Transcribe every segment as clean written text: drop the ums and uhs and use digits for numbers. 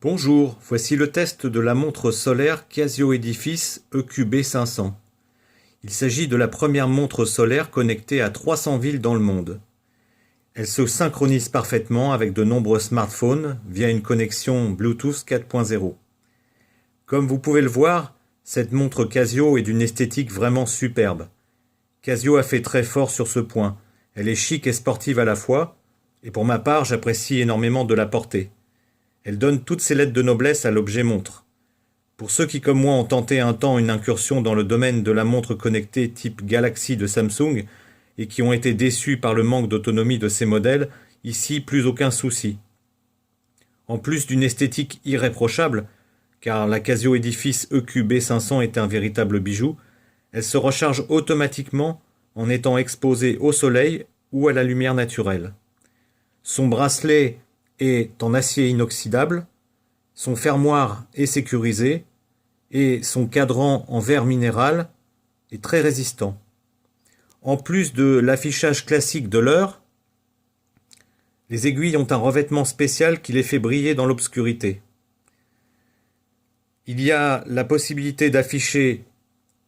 Bonjour, voici le test de la montre solaire Casio Edifice EQB500. Il s'agit de la première montre solaire connectée à 300 villes dans le monde. Elle se synchronise parfaitement avec de nombreux smartphones via une connexion Bluetooth 4.0. Comme vous pouvez le voir, cette montre Casio est d'une esthétique vraiment superbe. Casio a fait très fort sur ce point. Elle est chic et sportive à la fois, et pour ma part, j'apprécie énormément de la porter. Elle donne toutes ses lettres de noblesse à l'objet montre. Pour ceux qui comme moi ont tenté un temps une incursion dans le domaine de la montre connectée type Galaxy de Samsung et qui ont été déçus par le manque d'autonomie de ces modèles, ici plus aucun souci. En plus d'une esthétique irréprochable, car la Casio Edifice EQB500 est un véritable bijou, elle se recharge automatiquement en étant exposée au soleil ou à la lumière naturelle. Son bracelet est en acier inoxydable, son fermoir est sécurisé et son cadran en verre minéral est très résistant. En plus de l'affichage classique de l'heure, les aiguilles ont un revêtement spécial qui les fait briller dans l'obscurité. Il y a la possibilité d'afficher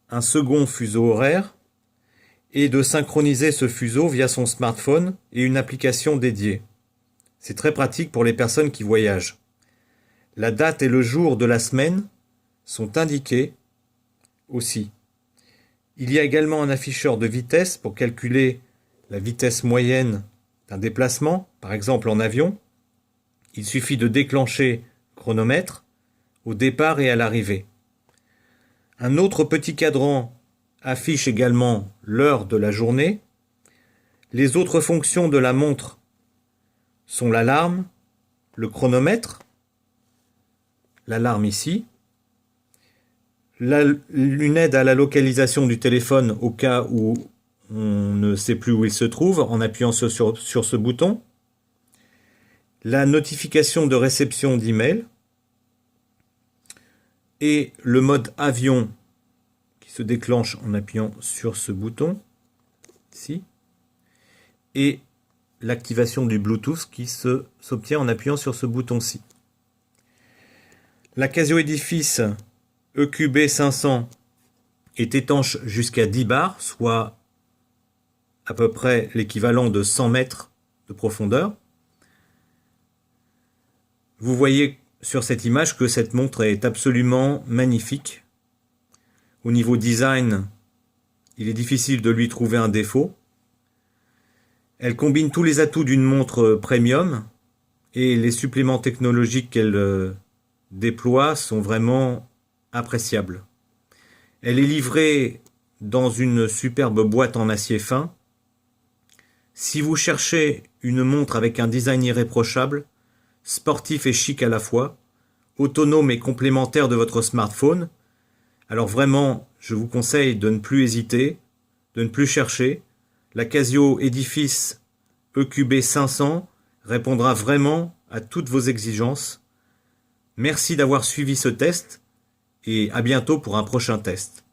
un second fuseau horaire et de synchroniser ce fuseau via son smartphone et une application dédiée. C'est très pratique pour les personnes qui voyagent. La date et le jour de la semaine sont indiqués aussi. Il y a également un afficheur de vitesse pour calculer la vitesse moyenne d'un déplacement, par exemple en avion. Il suffit de déclencher chronomètre au départ et à l'arrivée. Un autre petit cadran affiche également l'heure de la journée. Les autres fonctions de la montre sont l'alarme, le chronomètre, l'alarme ici, une aide à la localisation du téléphone au cas où on ne sait plus où il se trouve en appuyant sur ce bouton, la notification de réception d'email et le mode avion qui se déclenche en appuyant sur ce bouton ici et l'activation du Bluetooth qui s'obtient en appuyant sur ce bouton-ci. La Casio Edifice EQB500 est étanche jusqu'à 10 bars, soit à peu près l'équivalent de 100 mètres de profondeur. Vous voyez sur cette image que cette montre est absolument magnifique. Au niveau design, il est difficile de lui trouver un défaut. Elle combine tous les atouts d'une montre premium et les suppléments technologiques qu'elle déploie sont vraiment appréciables. Elle est livrée dans une superbe boîte en acier fin. Si vous cherchez une montre avec un design irréprochable, sportif et chic à la fois, autonome et complémentaire de votre smartphone, alors vraiment, je vous conseille de ne plus hésiter, de ne plus chercher. La Casio Edifice EQB500 répondra vraiment à toutes vos exigences. Merci d'avoir suivi ce test et à bientôt pour un prochain test.